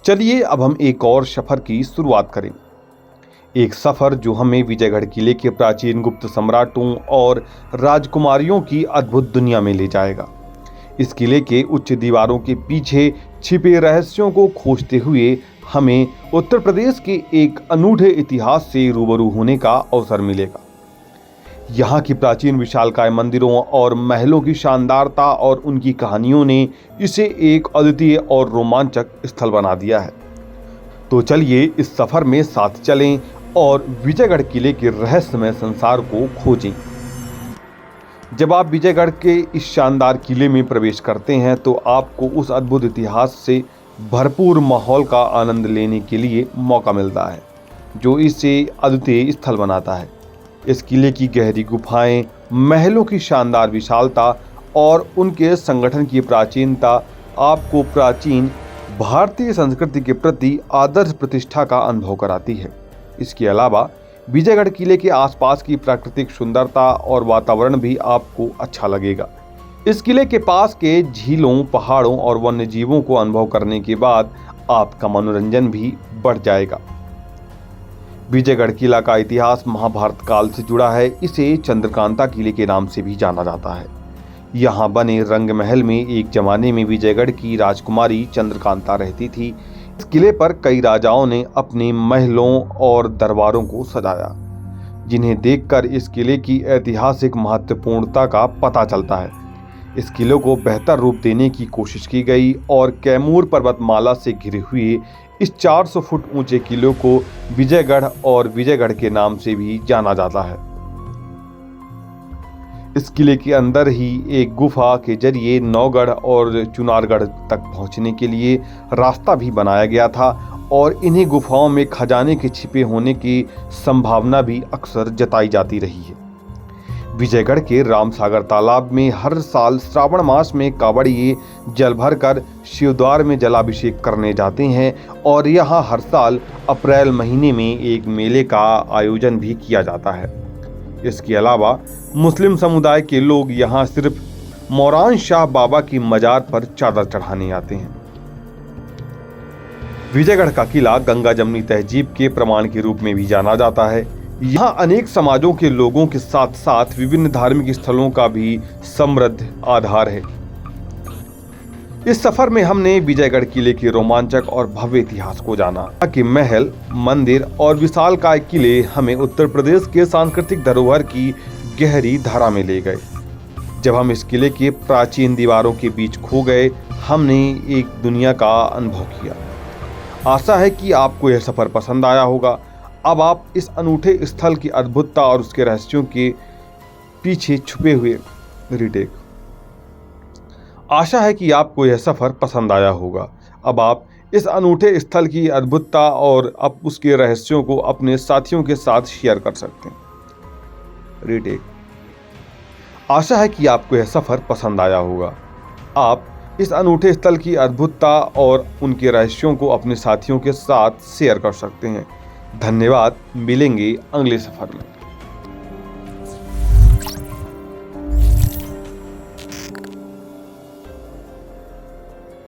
चलिए अब हम एक और सफर की शुरुआत करें। एक सफर जो हमें विजयगढ़ किले के प्राचीन गुप्त सम्राटों और राजकुमारियों की अद्भुत दुनिया में ले जाएगा। इस किले के उच्च दीवारों के पीछे छिपे रहस्यों को खोजते हुए हमें उत्तर प्रदेश के एक अनूठे इतिहास से रूबरू होने का अवसर मिलेगा। यहाँ की प्राचीन विशालकाय मंदिरों और महलों की शानदारता और उनकी कहानियों ने इसे एक अद्वितीय और रोमांचक स्थल बना दिया है। तो चलिए इस सफर में साथ चलें और विजयगढ़ किले के रहस्यमय संसार को खोजें। जब आप विजयगढ़ के इस शानदार किले में प्रवेश करते हैं तो आपको उस अद्भुत इतिहास से भरपूर माहौल का आनंद लेने के लिए मौका मिलता है, जो इसे अद्वितीय स्थल बनाता है। इस किले की गहरी गुफाएं, महलों की शानदार विशालता और उनके संगठन की प्राचीनता आपको प्राचीन भारतीय संस्कृति के प्रति आदर्श प्रतिष्ठा का अनुभव कराती है। इसके अलावा विजयगढ़ किले के आसपास की प्राकृतिक सुंदरता और वातावरण भी आपको अच्छा लगेगा। इस किले के पास के झीलों, पहाड़ों और वन्य जीवों को अनुभव करने के बाद आपका मनोरंजन भी बढ़ जाएगा। विजयगढ़ किला का इतिहास महाभारत काल से जुड़ा है। इसे चंद्रकांता किले के नाम से भी जाना जाता है। यहाँ बने रंग महल में एक जमाने में विजयगढ़ की राजकुमारी चंद्रकांता रहती थी। इस किले पर कई राजाओं ने अपने महलों और दरबारों को सजाया, जिन्हें देखकर इस किले की ऐतिहासिक महत्वपूर्णता का पता चलता है। इस किले को बेहतर रूप देने की कोशिश की गई और कैमूर पर्वतमाला से घिरे हुए इस 400 फुट ऊंचे किले को विजयगढ़ और विजयगढ़ के नाम से भी जाना जाता है। इस किले के अंदर ही एक गुफा के जरिए नौगढ़ और चुनारगढ़ तक पहुंचने के लिए रास्ता भी बनाया गया था और इन्हीं गुफाओं में खजाने के छिपे होने की संभावना भी अक्सर जताई जाती रही है। विजयगढ़ के रामसागर तालाब में हर साल श्रावण मास में कांवड़िए जल भरकर शिवद्वार में जलाभिषेक करने जाते हैं और यहाँ हर साल अप्रैल महीने में एक मेले का आयोजन भी किया जाता है। इसके अलावा मुस्लिम समुदाय के लोग यहाँ सिर्फ मौरान शाह बाबा की मजार पर चादर चढ़ाने आते हैं। विजयगढ़ का किला गंगा जमनी तहजीब के प्रमाण के रूप में भी जाना जाता है। यहाँ अनेक समाजों के लोगों के साथ साथ विभिन्न धार्मिक स्थलों का भी समृद्ध आधार है। इस सफर में हमने विजयगढ़ किले के रोमांचक और भव्य इतिहास को जाना कि महल, मंदिर और विशालकाय किले हमें उत्तर प्रदेश के सांस्कृतिक धरोहर की गहरी धारा में ले गए। जब हम इस किले के प्राचीन दीवारों के बीच खो गए, हमने एक दुनिया का अनुभव किया। आशा है कि आपको यह सफर पसंद आया होगा। अब आप इस अनूठे स्थल की अद्भुतता और उसके रहस्यों के पीछे छुपे हुए आशा है कि आपको यह सफर पसंद आया होगा। अब आप इस अनूठे स्थल की अद्भुतता और अब उसके रहस्यों को अपने साथियों के साथ शेयर कर सकते हैं। आशा है कि आपको यह सफर पसंद आया होगा। आप इस अनूठे स्थल की अद्भुतता और उनके रहस्यों को अपने साथियों के साथ शेयर कर सकते हैं। धन्यवाद। मिलेंगे अगले सफर में।